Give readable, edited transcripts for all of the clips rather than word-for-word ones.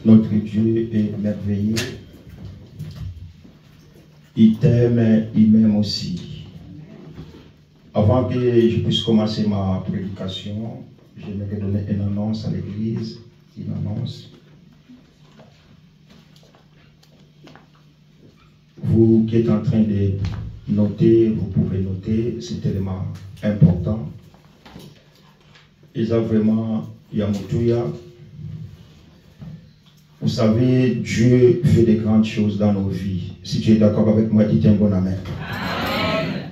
Notre Dieu est merveilleux. Il t'aime, il m'aime aussi. Avant que je puisse commencer ma prédication, j'aimerais donner une annonce à l'église. Une annonce. Vous qui êtes en train de noter, vous pouvez noter, c'est tellement important. Et ça vraiment, Yamutouya. Vous savez, Dieu fait des grandes choses dans nos vies. Si tu es d'accord avec moi, dites un bon amen. Amen.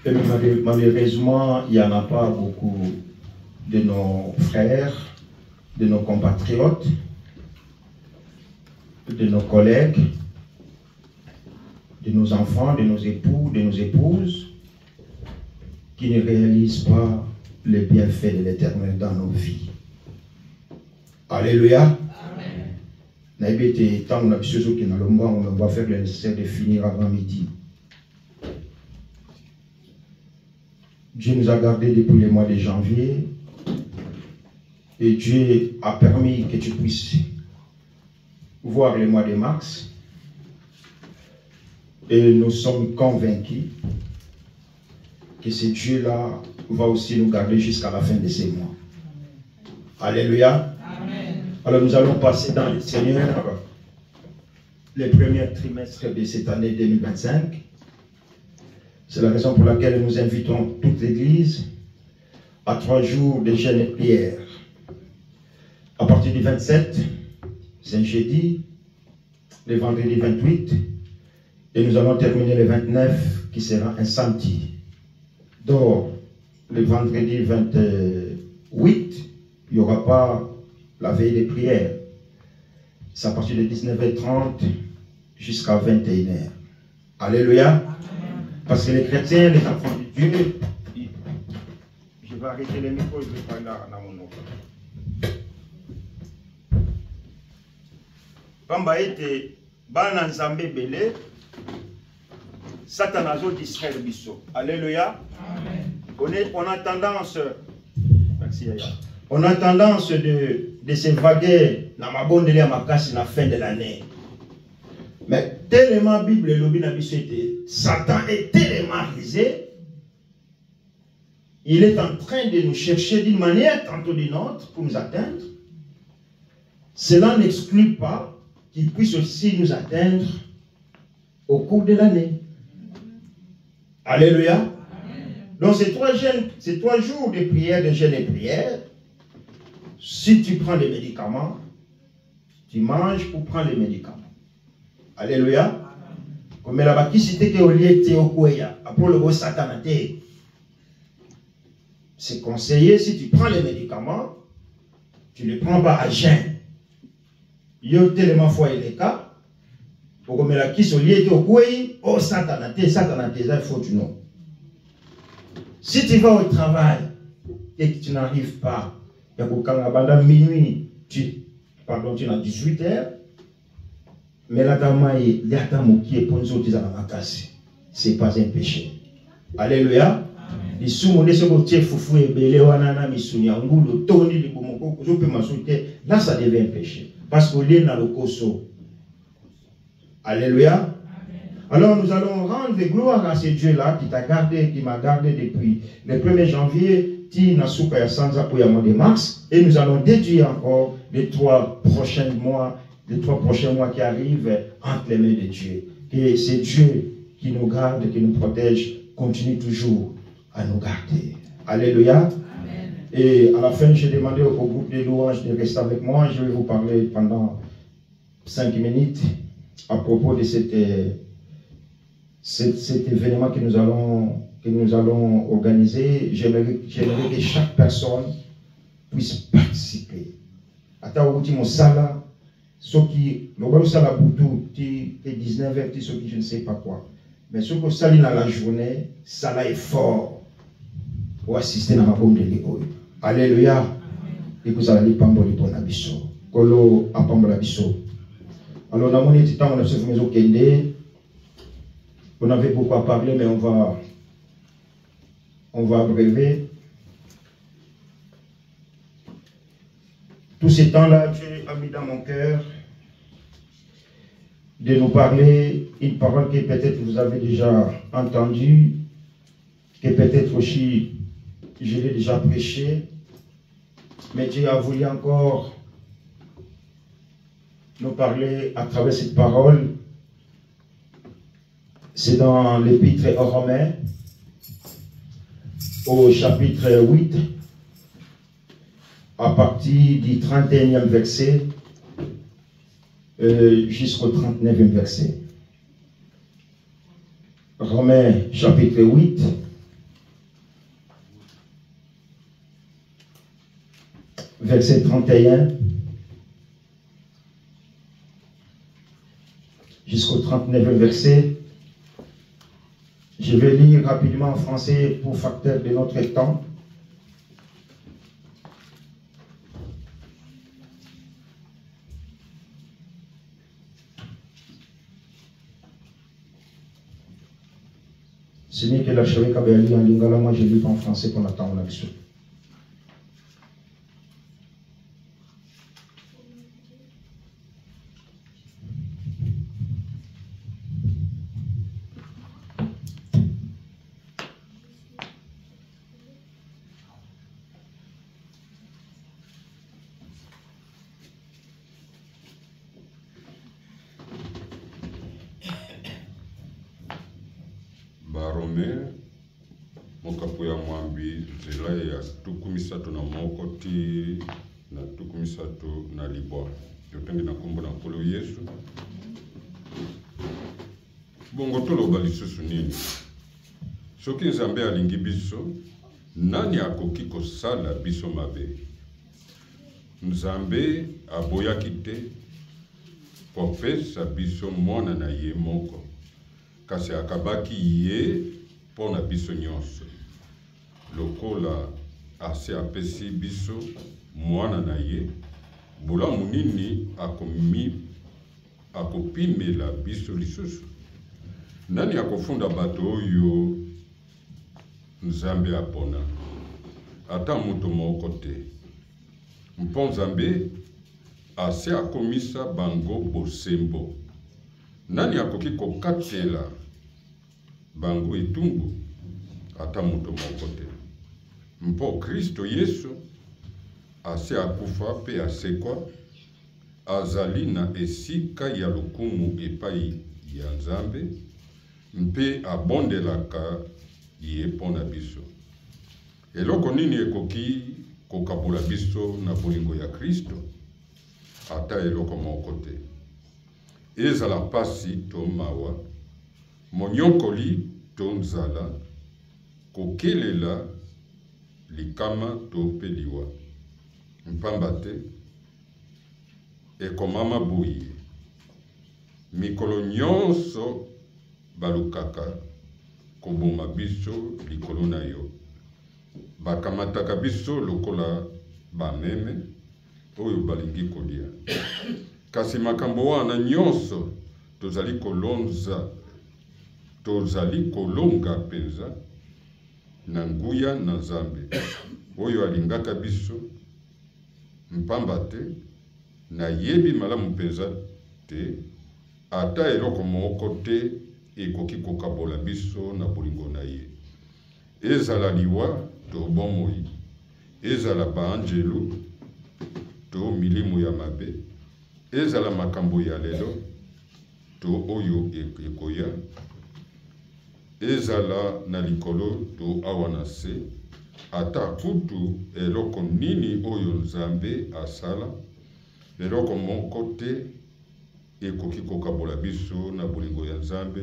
Et malheureusement, il n'y en a pas beaucoup de nos frères, de nos compatriotes, de nos collègues, de nos enfants, de nos époux, de nos épouses, qui ne réalisent pas les bienfaits de l'Éternel dans nos vies. Alléluia. Amen. On va faire le nécessaire de finir avant midi. Dieu nous a gardés depuis le mois de janvier et Dieu a permis que tu puisses voir le mois de mars. Et nous sommes convaincus que ce Dieu-là va aussi nous garder jusqu'à la fin de ces mois. Alléluia. Amen. Alors nous allons passer dans le Seigneur les premiers trimestres de cette année 2025. C'est la raison pour laquelle nous invitons toute l'Église à 3 jours de jeûne et prière. À partir du 27, c'est un jeudi, le vendredi 28, et nous allons terminer le 29, qui sera un samedi. Donc, le vendredi 28, il n'y aura pas la veille des prières. C'est à partir de 19h30 jusqu'à 21h. Alléluia. Parce que les chrétiens, les enfants de Dieu, je vais arrêter les micros, je vais parler dans mon nom. Pamba ete bana nzambe belé Satan a distraire biso. Alléluia. On a tendance, merci Yaya, on a tendance de se vaguer dans ma bonne à ma casse la fin de l'année. Mais tellement Bible lobby na biso ete Satan est tellement risé, il est en train de nous chercher d'une manière tantôt d'une autre pour nous atteindre. Cela n'exclut pas qu'il puisse aussi nous atteindre au cours de l'année. Alléluia. Amen. Donc ces 3 jours de prière, de jeûne et prière, si tu prends des médicaments, tu manges pour prendre les médicaments. Alléluia. Comme la baki cité que au lieu de okoya, après le satanate. C'est conseillé, si tu prends les médicaments, tu ne les prends pas à jeun. Yo tellement fois les cas, pour que la qui au lieu de okoya, oh satanate, ça faut tu non. Si tu vas au travail et que tu n'arrives pas, il y a quand minuit, tu n'as 18h, mais là, c'est pas un péché. Alléluia. Là, ça devient un péché. Parce qu'on est dans le coso. Alléluia. Alors, nous allons rendre gloire à ce Dieu-là qui t'a gardé, qui m'a gardé depuis le 1er janvier, de mars, et nous allons déduire encore les 3 prochains mois qui arrivent entre les mains de Dieu. Et c'est Dieu qui nous garde, qui nous protège, continue toujours à nous garder. Alléluia. Amen. Et à la fin, j'ai demandé au groupe de louanges de rester avec moi. Je vais vous parler pendant 5 minutes à propos de cet événement que nous allons organiser. J'aimerais que chaque personne puisse participer. Ceux qui n'ont pas boutou, 19h, ceux qui je ne sais pas quoi. Mais ceux qui salent dans la journée, ça là est fort pour assister à ma bombe de l'égo. Alléluia. Et que ça va aller pamboli pour l'abisso. Kolo a pambol l'abisso. Alors, dans mon état, on a fait maison Kende. On avait beaucoup à parler, mais on va abréver. Tous ces temps-là, Dieu a mis dans mon cœur de nous parler une parole que peut-être vous avez déjà entendue, que peut-être aussi je l'ai déjà prêchée, mais Dieu a voulu encore nous parler à travers cette parole. C'est dans l'épître aux Romains, au chapitre 8, à partir du 31e verset jusqu'au 39e verset. Romains chapitre 8, verset 31 jusqu'au 39e verset. Je vais lire rapidement en français pour facteur de notre temps. Ce n'est que la chérie Kabeli en lingala, moi je lis en français pour attendre là-dessus. Barome mokapu ya mwambi nzela ya tukumisato na moko ti na tukumisato na libwa yotengi na kombo na nkolo Yesu. Bongo toloba lisusu nini? Soki Nzambe alingi biso, nani akoki kosala biso mabe? Nzambe aboyaki te kopesa biso mwana na ye moko, kasi akabaki ye pona biso nyonso. Lokola ase apesi biso mwana na ye, bulamu nini akopimela biso lisusu? Nani akofunda bato oyo Nzambe apona? Ata muto moko te. Mpo Nzambe ase akomisa bango bosembo. Nani akoki kokatela bango etumbu? Ata muto moko te. Mpo Kristo Yesu ase akufa pe asekwa, azali na esika ya lokumu epai ya Nzambe, mpe abondelaka ye pona biso. Eloko nini ekoki kokabola biso na bolingo ya Kristo? Ata eloko moko te. Ezala pasi to mawa, monyokoli to nzala, kokelela likama to peliwa. Mpamba te, ekomama boye, mikolo nyonso balukaka koboma biso likolo na yo. Bakamataka biso lokola bameme oyo balingi kolia. Kasi makambo wana nyonso tozali kolonga penza na nguya na Nzambe oyo alingaka biso. Mpamba te, na yebi malamu penza te, ata eloko moko te ekoki kokabola biso na bolingo na ye. Ezala liwa to bomoi, ezala baanjelu to milimu ya mabe, ezala makambo ya lelo to oyo ekoya, ezala na likolo to awa na se, ata kutu eloko nini oyo Nzambe asala, eloko moko te ekoki kokabola biso na bolingo ya Nzambe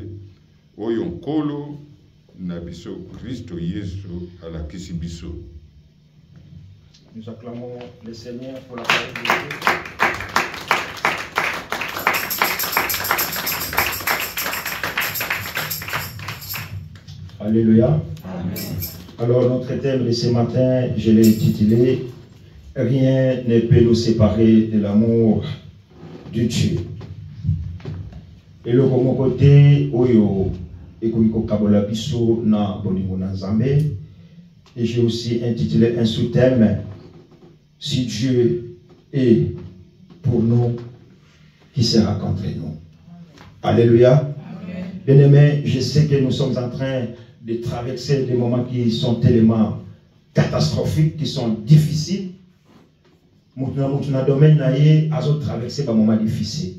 oyo nkolo na biso Kristo Yesu alakisi biso. Nous acclamons le Seigneur pour la parole de Dieu. Alléluia. Amen. Alors notre thème de ce matin, je l'ai intitulé « Rien ne peut nous séparer de l'amour de Dieu ». Et le côté oyo ekoiko kabola biso na bolingo na Nzambe. Et j'ai aussi intitulé un sous-thème « Si Dieu et pour nous qui sera contre nous. Alléluia. Bien-aimés, je sais que nous sommes en train de traverser des moments qui sont tellement catastrophiques, qui sont difficiles. Nous domaine à traverser des moments difficiles.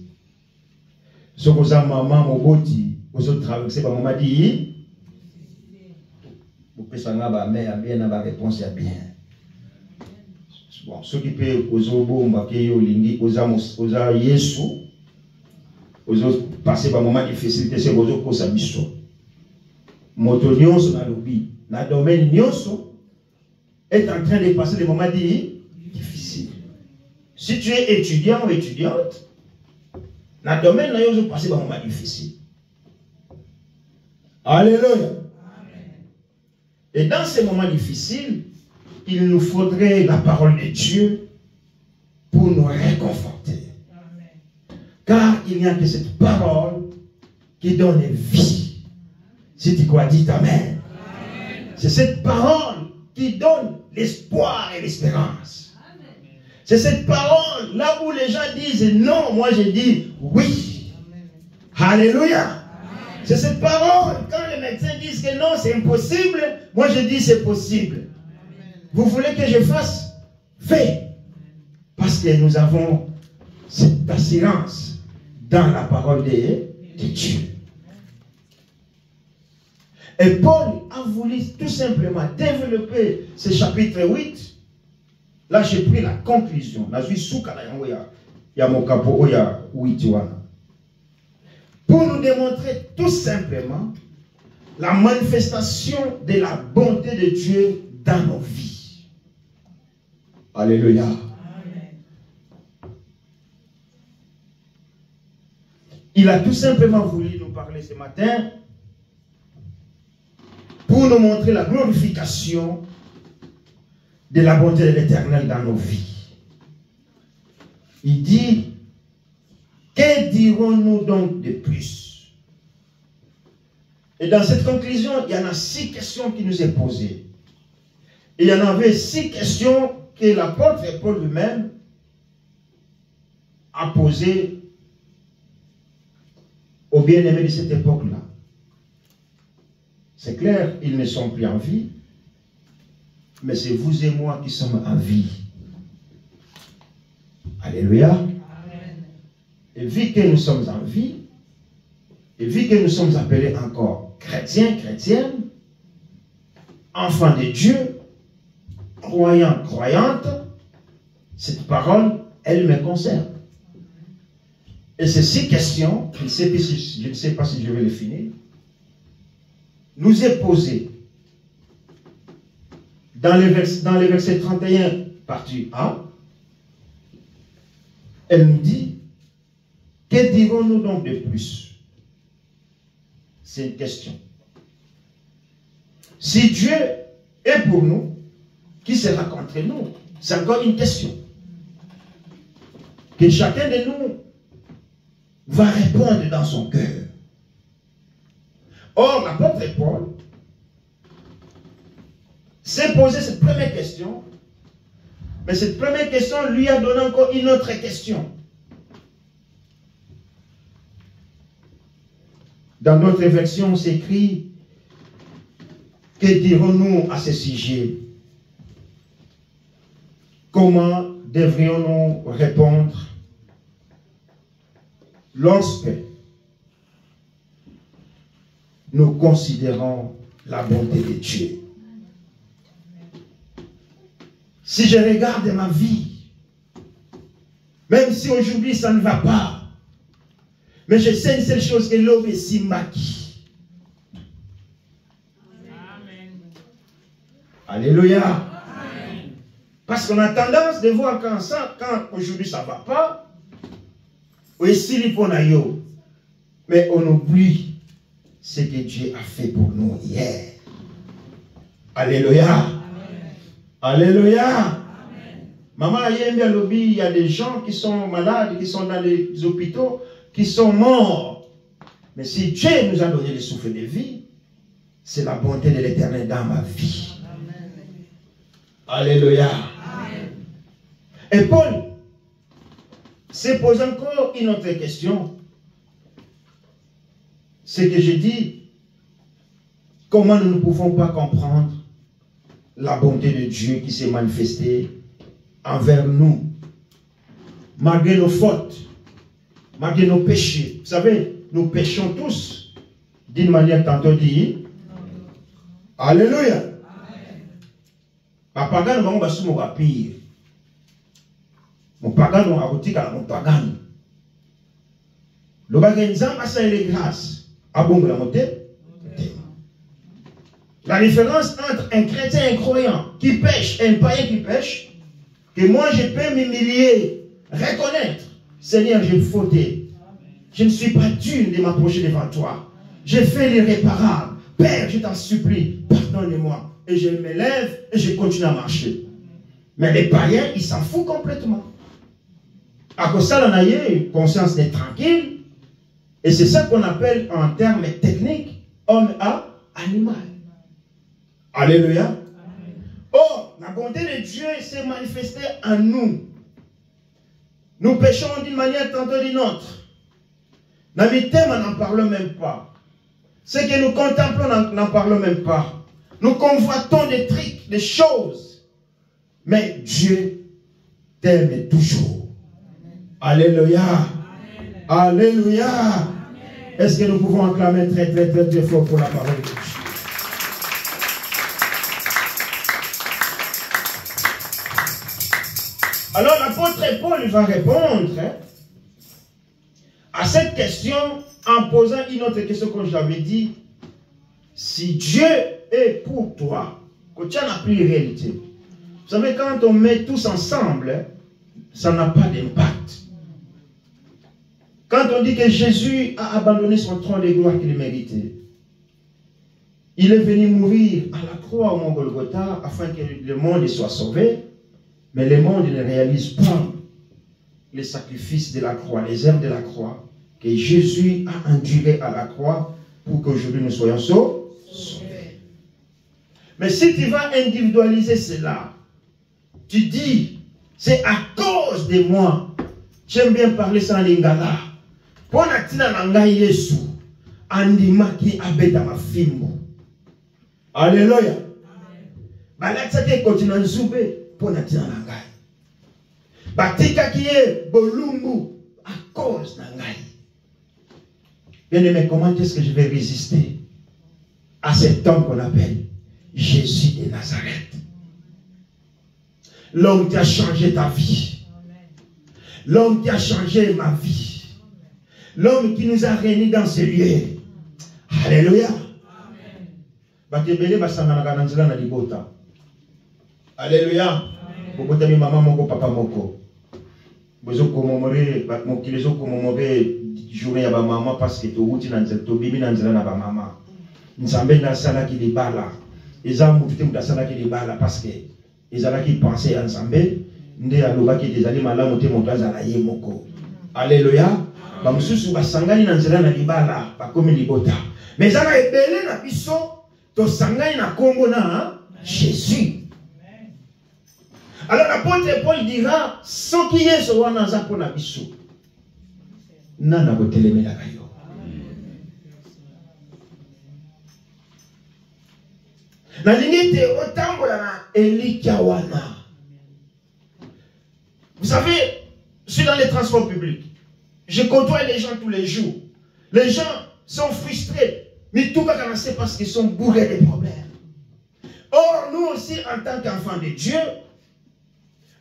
Ce que vous avez maman, mon boti, vous avez traversé des moments difficiles. Vous pouvez savoir que bien la réponse est bien. Bon, ceux qui peuvent aux obos, aux Yesu, aux autres passer par moment difficile, c'est aux autres causes à biso. Motonio sur la lobby, la domaine nyoso est en train de passer des moments difficiles. Si tu es étudiant ou étudiante, la domaine nyoso passer par moments difficiles. Alléluia. Et dans ces moments difficiles, il nous faudrait la parole de Dieu pour nous réconforter. Car il n'y a que cette parole qui donne vie. Si tu crois, dis Amen. C'est cette parole qui donne l'espoir et l'espérance. C'est cette parole, là où les gens disent non, moi je dis oui. Alléluia. C'est cette parole, quand les médecins disent que non, c'est impossible, moi je dis c'est possible. Vous voulez que je fasse? Fais. Parce que nous avons cette assurance dans la parole de Dieu. Et Paul a voulu tout simplement développer ce chapitre 8. Là, j'ai pris la conclusion. Pour nous démontrer tout simplement la manifestation de la bonté de Dieu dans nos vies. Alléluia. Amen. Il a tout simplement voulu nous parler ce matin pour nous montrer la glorification de la bonté de l'Éternel dans nos vies. Il dit, que dirons-nous donc de plus? Et dans cette conclusion, il y en a 6 questions qui nous est posées. Et il y en avait 6 questions que l'apôtre Paul lui-même a posées aux bien-aimés de cette époque-là. C'est clair, ils ne sont plus en vie, mais c'est vous et moi qui sommes en vie. Alléluia. Amen. Et vu que nous sommes en vie, et vu que nous sommes appelés encore chrétiens, chrétiennes, enfants de Dieu, croyants, croyantes, cette parole, elle me concerne. Et ces 6 questions, je ne sais pas si je vais les finir, nous est posée dans les versets 31, partie A. Elle nous dit, que dirons-nous donc de plus? C'est une question. Si Dieu est pour nous, qui sera contre nous? C'est encore une question. Que chacun de nous va répondre dans son cœur. Or, l'apôtre Paul s'est posé cette première question, mais cette première question lui a donné encore une autre question. Dans notre version, on s'écrit, que dirons-nous à ce sujet? Comment devrions-nous répondre lorsque nous considérons la bonté de Dieu? Si je regarde ma vie, même si aujourd'hui ça ne va pas, mais je sais une seule chose, que l'homme est si maquis. Alléluia. Parce qu'on a tendance de voir quand aujourd'hui ça ne va pas, mais on oublie ce que Dieu a fait pour nous hier. Alléluia. Amen. Alléluia. Amen. Maman Ayembe Lobby, il y a des gens qui sont malades, qui sont dans les hôpitaux, qui sont morts. Mais si Dieu nous a donné le souffle de vie, c'est la bonté de l'Éternel dans ma vie. Amen. Alléluia. Amen. Et Paul se pose encore une autre question. C'est que j'ai dit, comment nous ne pouvons pas comprendre la bonté de Dieu qui s'est manifestée envers nous, malgré nos fautes, malgré nos péchés. Vous savez, nous péchons tous d'une manière tantôt dit. Alléluia. Papagano bango basumo ba pire. Mon pagano akotika mon pagano. Le bagage nzamba ça les grâces. Abongo la moté. La différence entre un chrétien et un croyant qui pêche et un païen qui pêche, que moi je peux m'humilier, reconnaître, Seigneur, j'ai fauté. Je ne suis pas digne de m'approcher devant toi. J'ai fait l'irréparable. Père, je t'en supplie, pardonne-moi. Et je me lève et je continue à marcher. Mais les païens, ils s'en foutent complètement. À cause de ça, on a eu conscience d'être tranquille. Et c'est ça qu'on appelle en termes techniques, homme à animal. Alléluia. Amen. Oh, la bonté de Dieu s'est manifestée en nous. Nous péchons d'une manière tantôt d'une autre. Dans mes thèmes, on n'en parle même pas. Ce que nous contemplons, on n'en parle même pas. Nous convoitons des trucs, des choses. Mais Dieu t'aime toujours. Amen. Alléluia. Amen. Alléluia. Est-ce que nous pouvons acclamer très, très, très, très fort pour la parole de Dieu? Alors l'apôtre Paul va répondre à cette question en posant une autre question, comme je l'avais dit. Si Dieu est pour toi, que tu n'as plus de réalité. Vous savez, quand on met tous ensemble, ça n'a pas d'impact. Quand on dit que Jésus a abandonné son trône de gloire qu'il méritait, il est venu mourir à la croix au mont Golgotha afin que le monde soit sauvé. Mais le monde ne réalise pas les sacrifices de la croix, les œuvres de la croix, que Jésus a enduré à la croix pour qu'aujourd'hui nous soyons sauvés. Mais si tu vas individualiser cela, tu dis, c'est à cause de moi. J'aime bien parler ça en lingala. Pour la tina nanga Yesu, andima ki abeta ma fimbo. Alléluia. Balatsa ke continue nzube. Pour la tina nangai. Batika qui est bolumbu à cause nangai. Bien aimé, comment est-ce que je vais résister à cet homme qu'on appelle Jésus de Nazareth? L'homme qui a changé ta vie. L'homme qui a changé ma vie. L'homme qui nous a réunis dans ce lieu. Alléluia. Batebele basangana nanzela na libota. Alléluia. Bokota mi maman moko papa moko. Bozo komomore mokilezo komomore journée ya ba maman parce que to wuti na nzela to bibi na nzela na ba maman. Nzambe na sala ki libala. Eza mutute mudasala ki libala parce que ezala ki penser ya Nzambe nde aloba ki ezali malamu te moto azala ye moko. Alléluia. Ba mususu basangani na nzela na libala bakomi libota. Mais ezala ebele na biso to sangani na kombo na Jésus. Alors l'apôtre Paul dira, sans qu'il y ait ce wana pour na biso. Nana boteleme la kayo. Na limite otambola na elika wana. Vous savez, je suis dans les transports publics. Je côtoie les gens tous les jours. Les gens sont frustrés. Mais tout cas, c'est parce qu'ils sont bourrés de problèmes. Or, nous aussi, en tant qu'enfants de Dieu,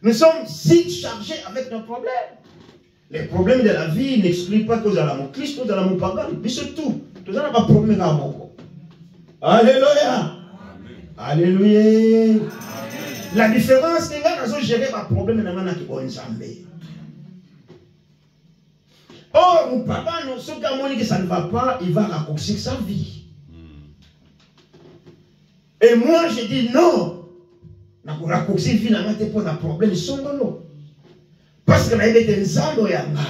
nous sommes si chargés avec nos problèmes. Les problèmes de la vie n'excluent pas que nous allons au Christ, nous allons au pagan. Mais surtout, nous n'avons pas de problème à mon. Alléluia. Alléluia. Amen. La différence, c'est que nous avons géré ma problème dans la qui est Nzambe. Or, mon papa, ce qui que ça ne va pas, il va raccourcir sa vie. Et moi, je dis non. Je vais raccourcir finalement pour un problème songolo. Parce que je vais être Nzambe yanga.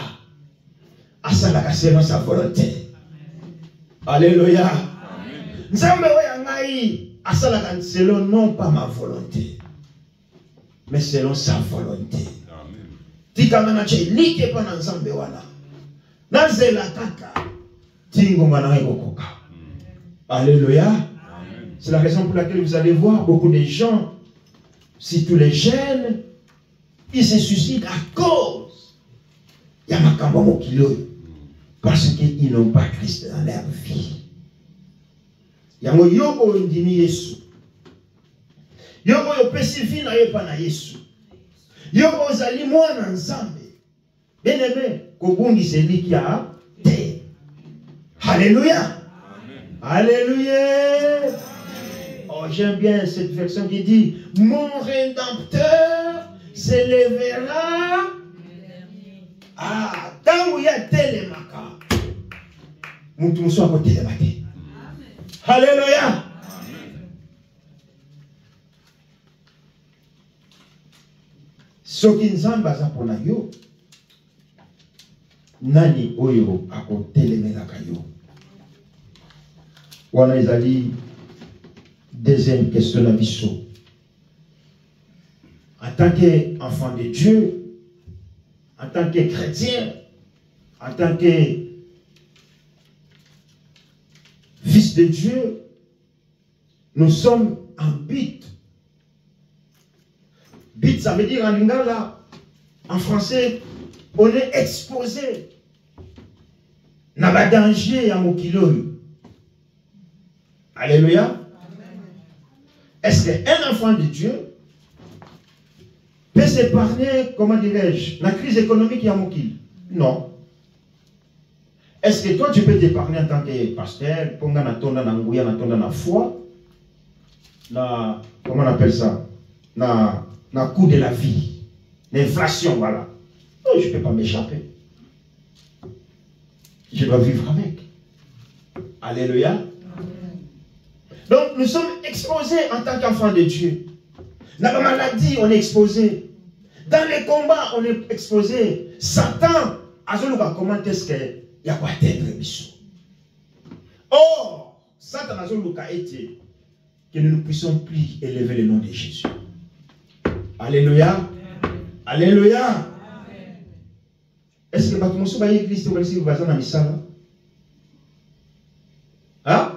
Asalaka selon sa volonté. Alléluia. Nzambe yanga yi asalaka selon non pas ma volonté, mais selon sa volonté. tikamana chelike pa na nzambe wana nazela kaka tingo ngana kokoka. Alléluia. C'est la raison pour laquelle vous allez voir beaucoup de gens, surtout les jeunes, ils se suicident à cause Yamakambo Mokilo, parce qu'ils n'ont pas Christ dans leur vie. Yango yoko ndimi Yesu. Yoko yo pesifi na yepa na Yesu. Yoko zali mwana nzambe. Bien aimé, kobungi seliki a te. Alléluia. Alléluia. Oh, j'aime bien cette version qui dit mon rédempteur s'élèvera. Ah, tant où il y a télémaka. Moutou soit côté de maté. Alléluia. Ce qui nous a pour yo, nani oyo a côté de melaka yo. Wana ezali deuxième question de biso. En tant qu'enfant de Dieu, en tant que chrétien, en tant que fils de Dieu, nous sommes en but. But, ça veut dire en lingala, en français, on est exposé dans le danger à Mokilo. Alléluia. Est-ce qu'un enfant de Dieu peut s'épargner, comment dirais-je, la crise économique à Mokil? Non. Est-ce que toi tu peux t'épargner en tant que pasteur, pour na foi, comment on appelle ça, na coût de la vie, l'inflation, voilà. Non, je ne peux pas m'échapper. Je dois vivre avec. Alléluia. Donc, nous sommes exposés en tant qu'enfants de Dieu. Dans la maladie, on est exposé. Dans les combats, on est exposé. Satan, comment est-ce qu'il y a quoi atteindre Bissou? Or, Satan a été que nous ne puissions plus élever le nom de Jésus. Alléluia. Alléluia. Est-ce que vous avez Christ ou vous avez un missal? Hein?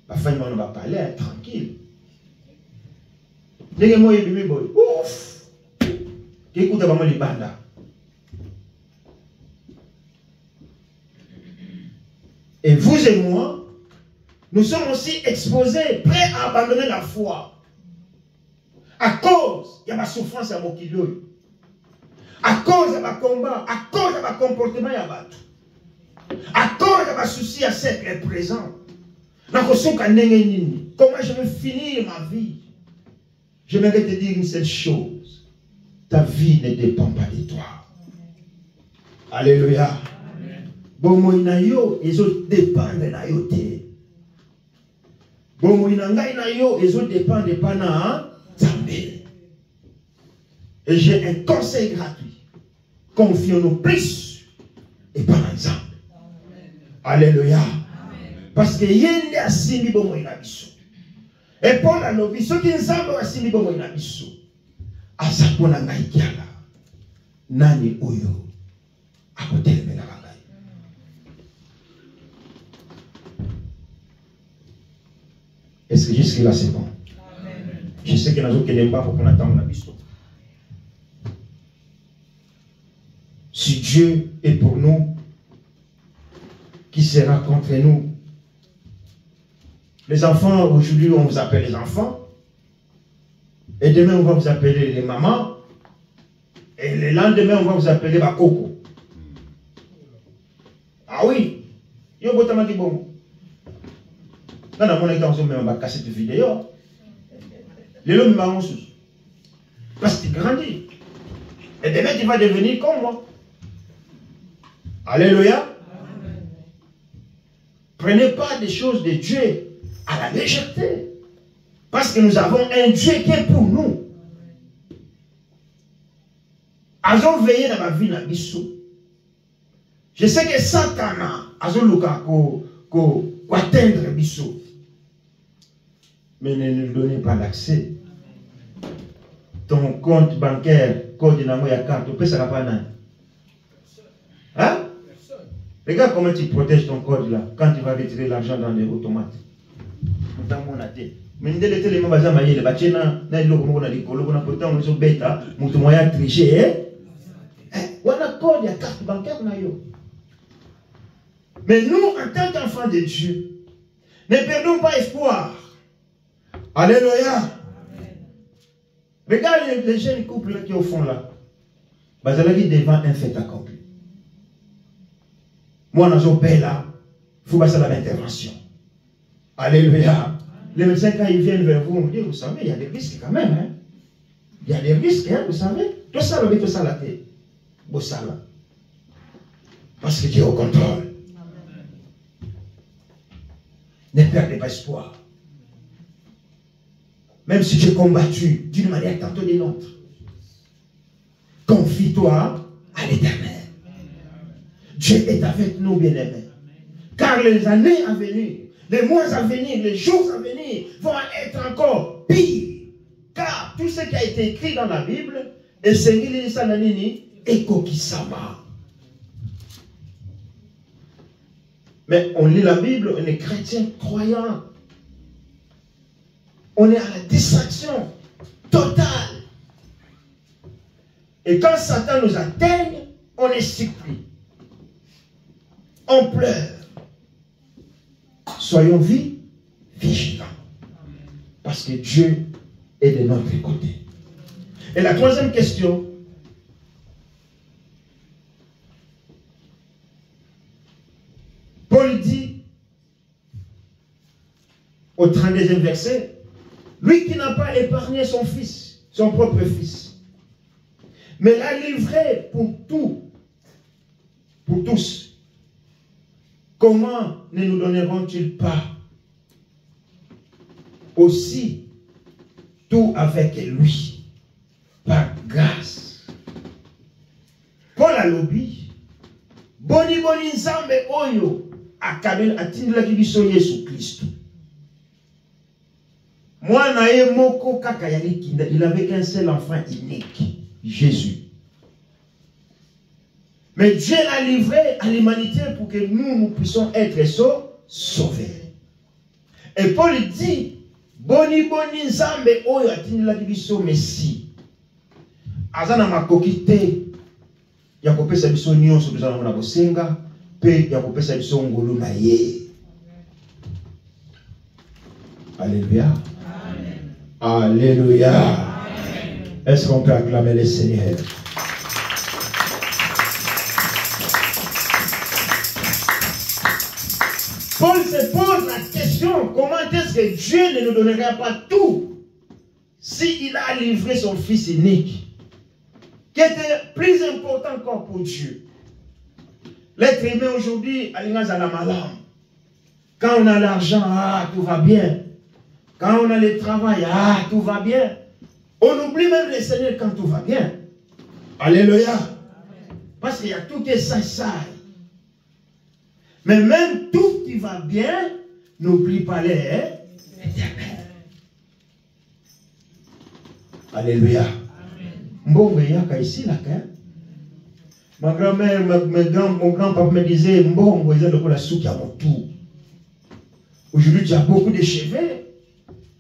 Enfin, on va parler tranquille. Dès que moi, je suis ouf! Écoute, je vais banda. Et vous et moi, nous sommes aussi exposés, prêts à abandonner la foi. À cause, il y a ma souffrance à mon kilo. À cause de ma combat, à cause de ma comportement, il y a battu. À cause de ma souci à siècle présent. Comment je vais finir ma vie? J'aimerais te dire une seule chose. Ta vie ne dépend pas de toi. Alléluia. Bon, moi, ils ont dépendent de la yoté. Bon, moi, ils ont dépendent de Pana Zambé. Et j'ai un conseil gratuit. Confions-nous plus et Pana Zambé. Alléluia. Parce que yende asimi bomo inabiso. Et pour la novice, ceux qui nzambe asimi bomo inabiso. Asapona ngai kiala. Nani oyo akoteleme na ngai. Est-ce que jusque là c'est bon? Amen. Je sais que nous n'avons pas pour qu'on attende l'abisso. Si Dieu est pour nous, qui sera contre nous? Les enfants, aujourd'hui, on vous appelle les enfants. Et demain, on va vous appeler les mamans. Et le lendemain, on va vous appeler ma coco. Ah oui. Yo botama di bon. Dans la monnaie, on même ma cassette vidéo. Les hommes m'ont sous. Parce que tu grandis. Et demain, tu vas devenir comme moi. Alléluia. Prenez pas des choses de Dieu à la légèreté. Parce que nous avons un Dieu qui est pour nous. Azon veillé dans ma vie na biso. Je sais que Satan a luka ko atteindre biso. Mais ne nous donnez pas l'accès. ton compte bancaire, code de la carte, tu peux ça pas. Hein? Regarde comment tu protèges ton code là quand tu vas retirer l'argent dans les automates. Mais il y a des éléments qui sont les bâtiments, il y a des éléments qui sont bêta, il y a tricher. On a code, il y a carte bancaire. Mais nous, en tant qu'enfants de Dieu, ne perdons pas espoir. Alléluia. Regarde les jeunes couples qui sont au fond là. Ils sont devant un fait accompli. Moi, dans un pays là, il faut passer à l'intervention. Alléluia. Les médecins, quand ils viennent vers vous, on dit, vous savez, il y a des risques quand même. Hein? Il y a des risques, hein, vous savez. Tout ça, tout ça, la tête. Tout ça, là. Parce que Dieu est au contrôle. Ne perdez pas espoir. Même si tu es combattu d'une manière tantôt d'une autre, confie-toi à l'Éternel. Dieu est avec nous, bien-aimés. Car les années à venir, les mois à venir, les jours à venir vont être encore pires. Car tout ce qui a été écrit dans la Bible est Sengili Sananini et Kokisama. Mais on lit la Bible, on est chrétien croyant. On est à la distraction totale. Et quand Satan nous atteigne, on est surpris. On pleure. Soyons vigilants. Parce que Dieu est de notre côté. Et la troisième question. Paul dit au 32e verset, lui qui n'a pas épargné son fils, son propre fils, mais l'a livré pour tous, comment ne nous donneront-ils pas aussi tout avec lui, par grâce? Paul a lobby, boni nzambe oyo akabel atindela kibiso Yesu Christ. Moi, il avait qu'un seul enfant unique, Jésus. Mais Dieu l'a livré à l'humanité pour que nous puissions être sauvés. Et Paul dit, boni nzambe oyo atindela biso Messie. Azana makokite ya kopesa biso nyonso tozana mona bosenga pe ya kopesa biso ngolu na ye. Alléluia. Alléluia. Est-ce qu'on peut acclamer le Seigneur? Paul se pose la question, comment est-ce que Dieu ne nous donnera pas tout s'il a livré son fils unique, qui était plus important encore pour Dieu? L'être humain aujourd'hui, quand on a l'argent, ah, tout va bien. Quand on a le travail, ah, tout va bien. On oublie même le Seigneur quand tout va bien. Alléluia. Parce qu'il y a tout qui est sain. Mais même tout qui va bien, n'oublie pas les éternels. Alléluia. Mbongo yaka ici là, ma grand-mère, mon grand-papa me disait, Mbongo, ils ont la souki à mon tour. Aujourd'hui, tu as beaucoup de cheveux.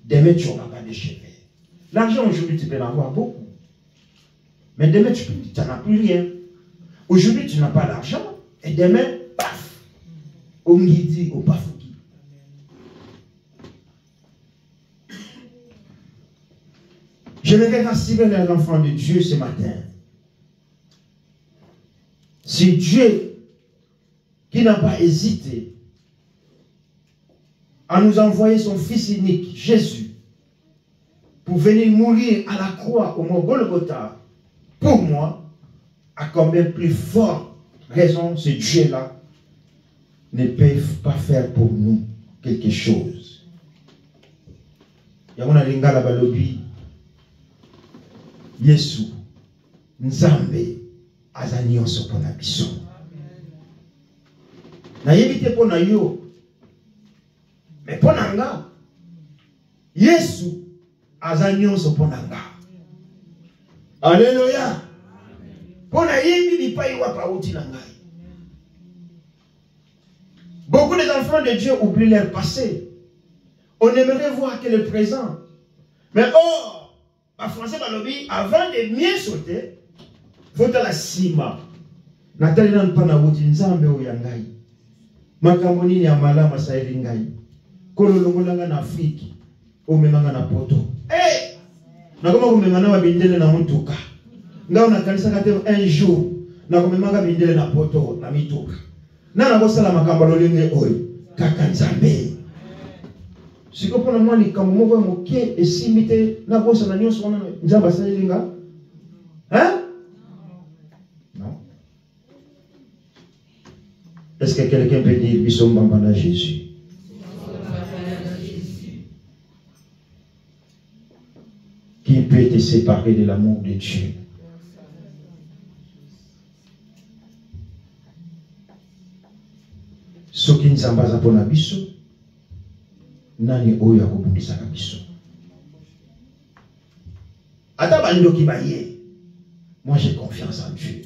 Demain, tu n'auras pas de cheveux. L'argent, aujourd'hui, tu peux en avoir beaucoup. Mais demain, tu n'en as plus rien. Aujourd'hui, tu n'as pas d'argent. Et demain, paf. Au Ngidi, au Pafouki. Je vais rassurer les enfants de Dieu ce matin. C'est Dieu qui n'a pas hésité à nous envoyer son Fils unique, Jésus, pour venir mourir à la croix au mont Golgotha, pour moi, à combien plus forte raison ce Dieu-là ne peut pas faire pour nous quelque chose. Yamona lingala balobi Yesu Nzambe azanyonso pona biso. Na yebite pona yo. Mais pona nga Yesu azanyonso pona nga. Alléluia. Pour la yébi pas y wa pa outi na ngai. Beaucoup des enfants de Dieu oublient leur passé. On aimerait voir que le présent. Mais oh, en français, avant de mieux sauter, il faut la cima. Nathalie n'a pas na outi nzambe o yangai. Makamoni ni amala masairi ngai. Kololongolanga na Afrique. O memanga na poto. Eh! Na kama kumemana wa bindele na mutuka. Ngao na kanisa kate un jour. Na kumemanga bindele na poto na mituka. Na kosala makambo lolenge oyo. Kaka nzambe. Siko pona mwa likambo moko moke esimite na bosa na nyonso wana nzamba salinga. Hein? Non. Est-ce que quelqu'un peut dire biso mbamba na Jésus? Qui peut te séparer de l'amour de Dieu? Soki nzamba za pona biso nani oyo akobundisa biso? Ata bandoki baye, moi j'ai confiance en Dieu.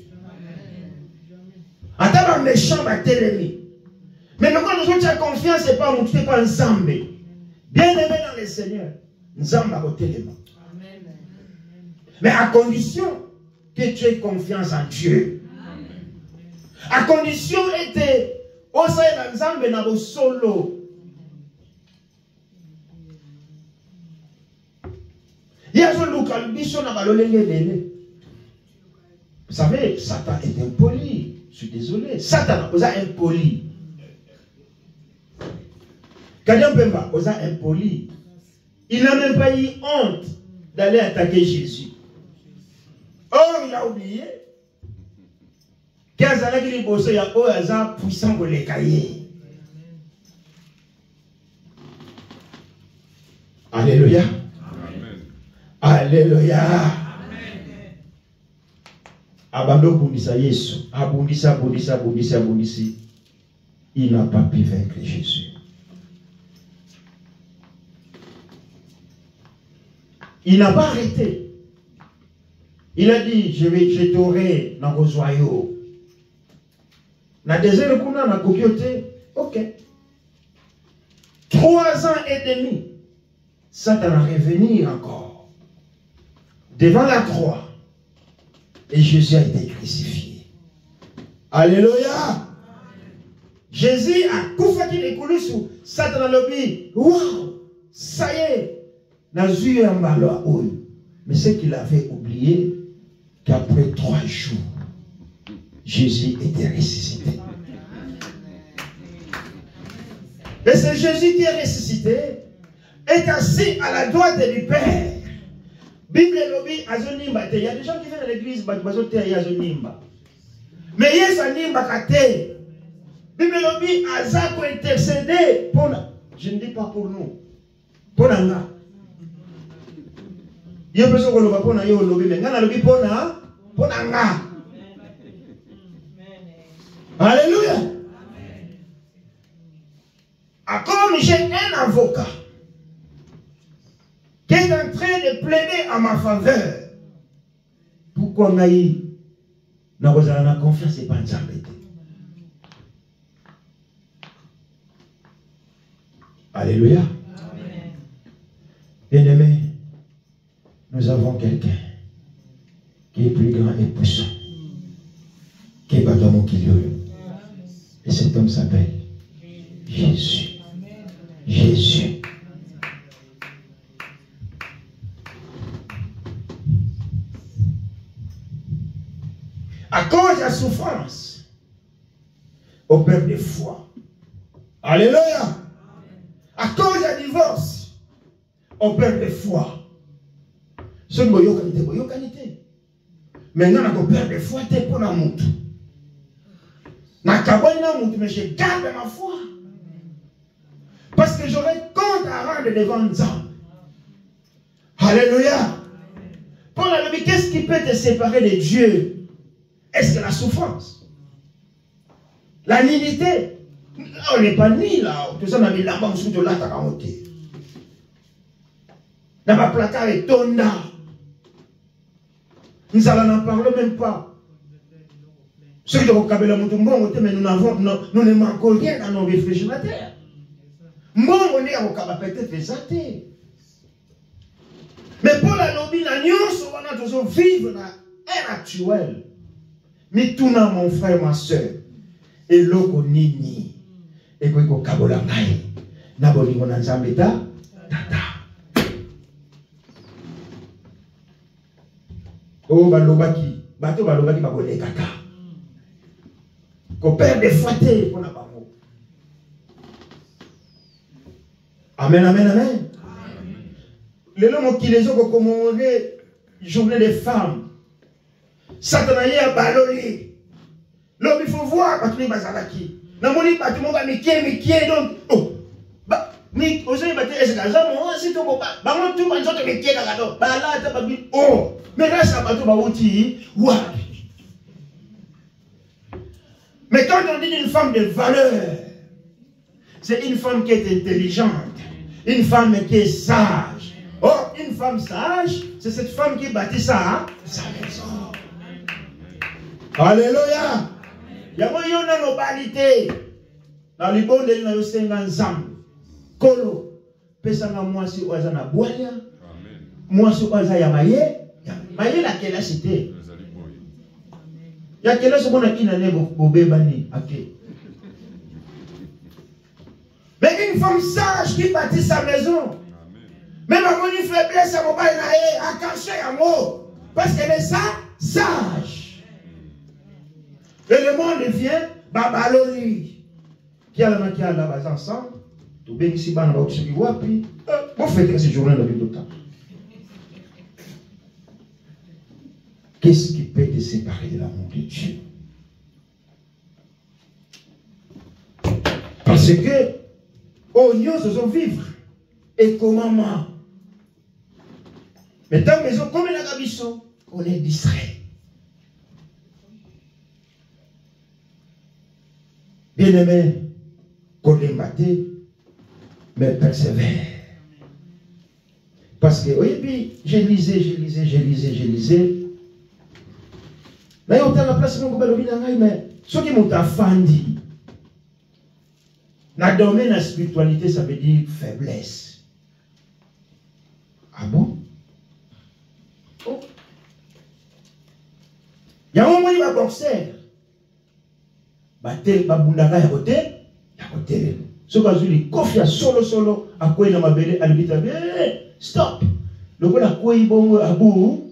Ata ba méchant ba telemi. Mais quand nous avons confiance, c'est pas nous, c'est pas ensemble. Bien aimé dans le Seigneur, nzamba ko telema. Mais à condition que tu aies confiance en Dieu. À condition que solo. Vous savez, Satan est impoli. Je suis désolé. Satan est impoli. Kadian Pemba est impoli. Il n'a même pas eu honte d'aller attaquer Jésus. Or, il a oublié qu'il y a un hasard puissant pour les cahiers. Alléluia. Amen. Alléluia. Abando bundisa Yesu. Abundisa. Il n'a pas pu vaincre Jésus. Il n'a pas arrêté. Il a dit, je t'aurai dans vos joyaux. Na désert kuna na kokiote, ok. 3 ans et demi, Satan a revenu encore devant la croix et Jésus a été crucifié. Alléluia. Jésus a koufaki les coulisses, Satan a dit, waouh, ça y est, n'a eu un ballon à eux. Mais ce qu'il avait oublié, qu'après 3 jours, Jésus était ressuscité. Et c'est Jésus qui est ressuscité, est assis à la droite du Père. Bible lobby azonimba. Il y a des gens qui viennent à l'église, mais il y a sa nimba kate. Bible lobby azako intercéder pour. Je ne dis pas pour nous. Pour nous. Il y a besoin de le pour nous lobby, mais ngana lobby pour nous. Alléluia. Comme j'ai un avocat qui est en train de plaider à ma faveur, pourquoi Naï n'a pas confiance et pas de Alléluia. Bien-aimé, nous avons quelqu'un qui est plus grand et puissant, qui est Batomo Kilolo. Et cet homme s'appelle Jésus. Jésus. À cause de la souffrance, on perd des foi. Alléluia. À cause du divorce, on perd des foi. Ce n'est pas qualité. Maintenant, on perd des foi, c'est pour la montre. Mais je garde ma foi. Parce que j'aurai compte à rendre devant Nzambe. Alléluia. Pour la vie, qu'est-ce qui peut te séparer de Dieu? Est-ce que la souffrance? La nudité? On n'est pas ni là. Tout ça, on a mis là-bas, on se trouve là, t'as monté. Dans ma placard et ton âme. Nous n'en parlons même pas. Ceux qui ont kabela mutumbongo, mais nous ne manquons rien dans nos réfrigérateurs. Mbongo n'est pas peut-être exacté. Mais pour la lobby, on a toujours vivre dans l'ère actuelle. Mais tout le mon frère, ma soeur, et l'oko nini, et quoi qu'on kabola ngai, n'aboli mon anzambeta, tata. Oh, balobaki, bateau balobaki, babole kaka. Qu'on perd des fouettés pour la parole. Amen, amen, amen. Les hommes qui les ont commandé journée des femmes. Satanaïe a balolé. L'homme, il faut voir quand tu es bazalaki. Dans mon lit, tout le monde va miquer, donc. Oh, bah, mais aujourd'hui, est-ce que moi, si tu vois pas, bah, moi, tout le monde va miquer dans la dos. Bah, là, tu vas dire, oh, mais là, ça va tout, bah, outil, ouais. Mais quand on dit une femme de valeur, c'est une femme qui est intelligente, une femme qui est sage. Or, une femme sage, c'est cette femme qui bâtit sa maison. Alléluia. Il y a moyen de nobalité. Dans les bons de nous sommes ensemble. Kolo, pesanga moi si oazana boya. Moi si oazaya maye. Maye la quelle cité. Il y a quelle chose qu'on a qui n'a pas bobé bani. Mais une femme sage qui bâtit sa maison. Même à mon faiblesse, à mon bail, à cacher un mot. Parce qu'elle est sage. Et le monde vient, babaloli. Qui a la main qui a là-bas ensemble. Tout bien ici, on va observer. Puis, vous faites ces journées dans le temps. Qu'est-ce qui peut te séparer de l'amour de Dieu? Parce que, oh, nous sommes vivre. Et comment moi? Mais dans la maison, comme la gabisso, on est distrait. Bien-aimé, qu'on est maté, mais persévère. Parce que, oui, puis, j'ai lisé. Mais on a la place mon gouvernement mais ceux qui m'ont affandi. Dans le domaine de la spiritualité, ça veut dire faiblesse. Ah bon? Oh. Il y a un moment où il va boxer. Batel, babundanga ya côté. Ce que je confie solo, à quoi il a ma belle, à l'habitude, stop. Le bon à quoi il bon à bout.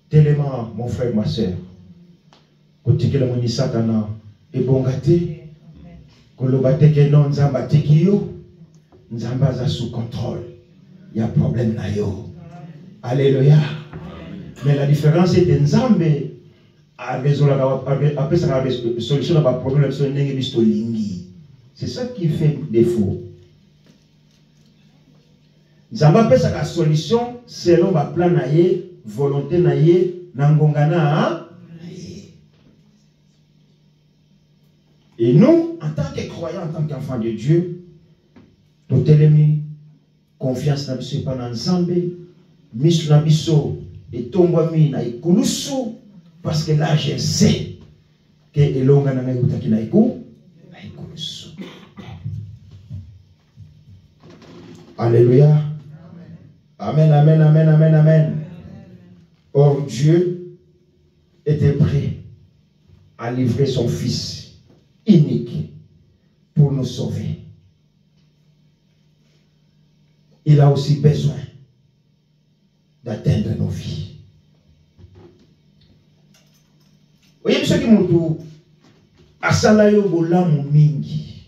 Tellement, mon frère, ma soeur, côté que le monde satana est bon gâté, que le bâté que non, nzamba tekio, nzamba za sous contrôle. Il y a problème là yo. Alléluia. Mais la différence est que nzambe a résolé après ça a solution à problème c'est ça qui fait défaut. Nzamba après ça la solution selon ma plan naie. Volonté naïe, nangongana. Et nous, en tant que croyants, en tant qu'enfants de Dieu, nous avons confiance dans ce pas ensemble, mis na biso et tombami na ikulusu parce que là je sais que elonga na ngai ki na ikulusu. Alléluia. Amen, amen, amen, amen, amen. Or, Dieu était prêt à livrer son Fils unique pour nous sauver. Il a aussi besoin d'atteindre nos vies. Vous voyez, ce qui m'ont dit, Asalayo Bolamu Mingi,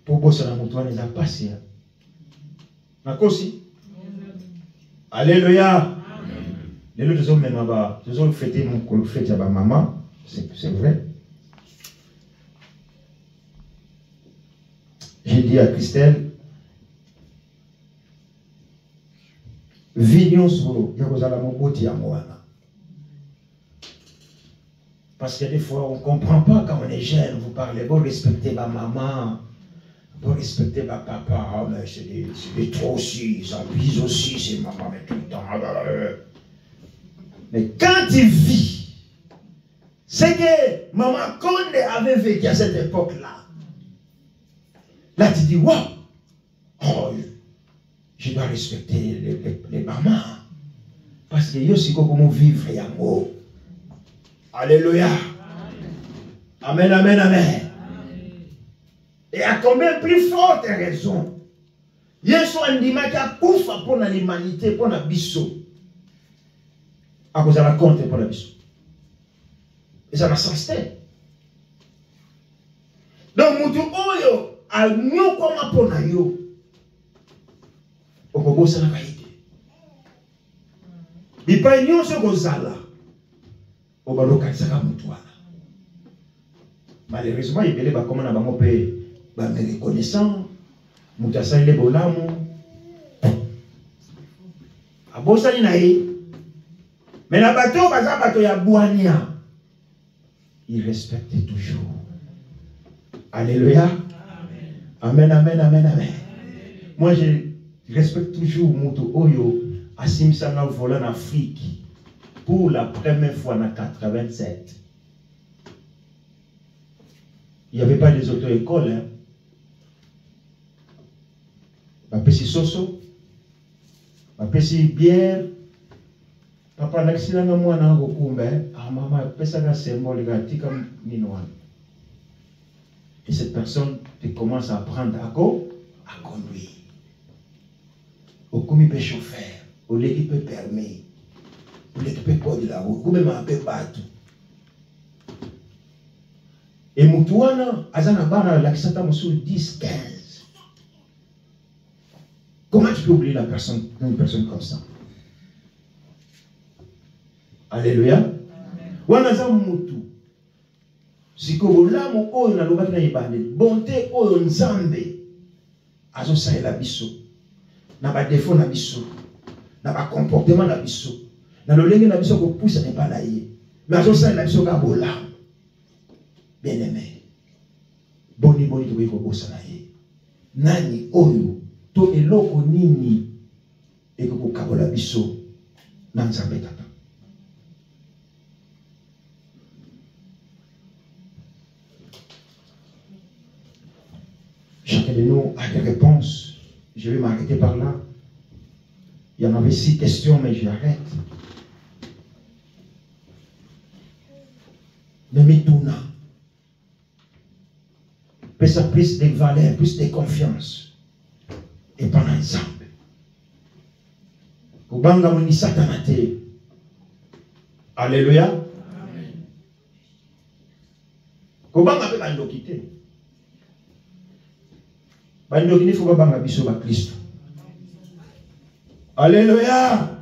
pour bosser dans mon toit, les a passés. D'accord aussi? Alléluia. Les autres hommes, même, ils ont fêté mon fête à ma maman. C'est vrai. J'ai dit à Christelle, vignons sur Jérusalem, parce que des fois, on ne comprend pas quand on est jeune. Vous parlez, vous respectez ma maman. Pour respecter ma papa, mais c'est des trop aussi, ça vise aussi, c'est maman, mais tout le temps. Mais quand tu vis, c'est que maman Condé avait vécu à cette époque-là. Là, tu dis, waouh, oh, je dois respecter les mamans. Parce que yo, c'est comment vivre, yango. Alléluia. Amen, amen, amen. Et à combien plus forte raison, Yesu andima qui a koufa pour l'humanité, pour la biso. À cause de la compte pour la biso. Et ça m'a sens. Donc, mutu oyo, a nyo koma pour na yo. Okobo sa na kaide. Bipa nyo se gozala. Obalo kaisaka mutu wana. Malheureusement, il y a comment on a reconnaissant, Moutassali le bolamo, a Bossani naï, mais la bateau, bateau ya Bouania, il respecte toujours. Alléluia. Amen, amen, amen, amen. Moi, je respecte toujours Moutou Oyo, Assim Sanga volant en Afrique, pour la première fois en 87. Il n'y avait pas des auto-écoles. Hein. Bapesi soso, bapesi bière. Papa l'accident de moi n'a pas ah maman, pesa la symbole tika minouane. Et cette personne commence à apprendre à conduire. Au commis peut chauffeur, au l'équipe peut permis, au l'équipe code de la route, ou même un peu partout. Et Moutouana, Azana Bara, l'accident de 10, 15. Comment tu peux oublier une personne comme ça? Alléluia. Wanaza Moutou. Si Kobola, mon oyo na lobaki na ibande, bonté oyo nzambe, azo saye la biso, na ba défaut na biso, na ba comportement na biso, na lolenge na biso ko pousse ne pas la ye. Mais azo saye la biso ka bola. Bien-aimé, boni to ko bosa na ye. Nani oyo to eloko nini eko kabola biso na nzambe tata. Chacun de nous a des réponses. Je vais m'arrêter par là. Il y en avait 6 questions, mais j'arrête. Mais Mitouna, ça plus de valeur, plus de confiance. Et pendant ensemble. Kubanga muni satanate. Alléluia. Kubanga pe bandokite. Bandokini faut banga biso ba Christ. Alléluia.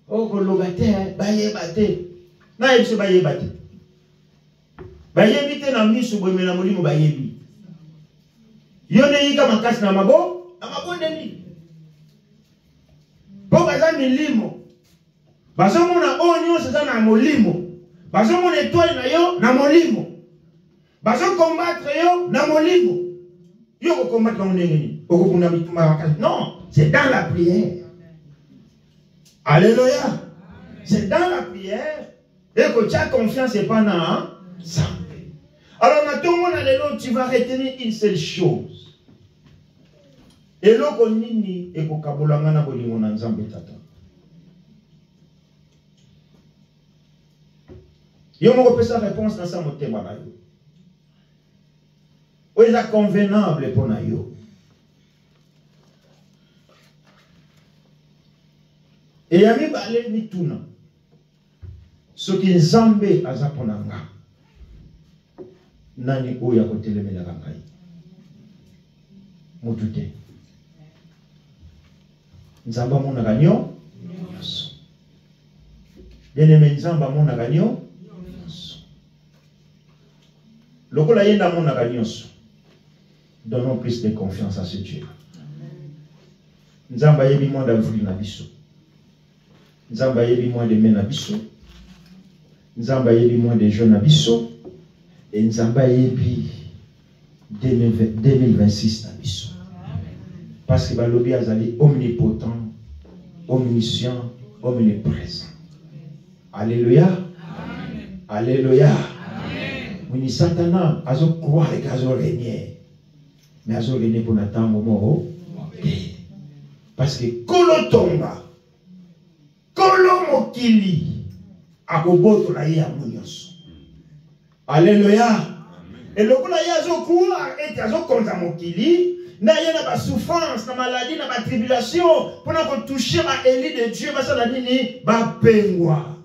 Oh kologate baye bate. Na yebso baye bate. Bayebi te na misu boye na molimo bayebi. Yone yika makasi na mabonde ni. Po baza milimo. Bazo mona onyo seza na molimo. Bazo mona étoile na yo na molimo. Bazo combattre yo na molimo. Yo ko combattre na ndenge ni. Non, c'est dans la prière. Alléluia. C'est dans la prière. Et que tu as confiance et pas dans ça. Alors maintenant, tu vas retenir une seule chose. Et l'autre nini et kokabolanga na bolingo na nzambe tata. Yo mo kopesa réponse dans ça motema na yo. O est convenable pour na yo. Et yami balé ni tuna. Ce qui nzambe azaponanga. Nani oya kotelemela kangai. Mutute. Nzamba mona ganyo. Bien-aimé nzamba mona ganyo. Lokola yenda mona ganyo. Donnons plus de confiance à ce Dieu. Nzamba yebi moins d'avouer na biso. Nzamba yebi moins de men na biso. Nzamba yebi moins de jeunes na biso. Et Nzamba yebi 2026 dans biso. Parce que balobi azali omnipotent, omniscient, omniprésent. Alléluia. Amen. Alléluia. Amen. Muni Satana azo croire que azo régner. Mais azo régner pour n'attendre moment. Parce que kolotonga, kolomokili, akoboto la ya munyoso. Alléluia. Et le coup là azo croire et azo konza mokili. Il y a des souffrances, des maladies, des tribulations. Pour qu'on touche l'élie de Dieu, ça la dit pengwa.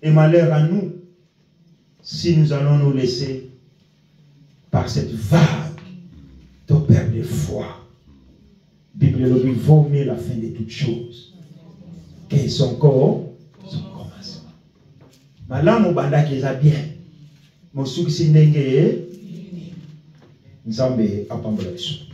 Et malheur à nous, si nous allons nous laisser par cette vague de perte de foi. Bible nous vaut mieux la fin de toutes choses que son corps, son commencement. Malheur mon banda qui est bien. Mon souk si nenge. Nzambe apambola biso.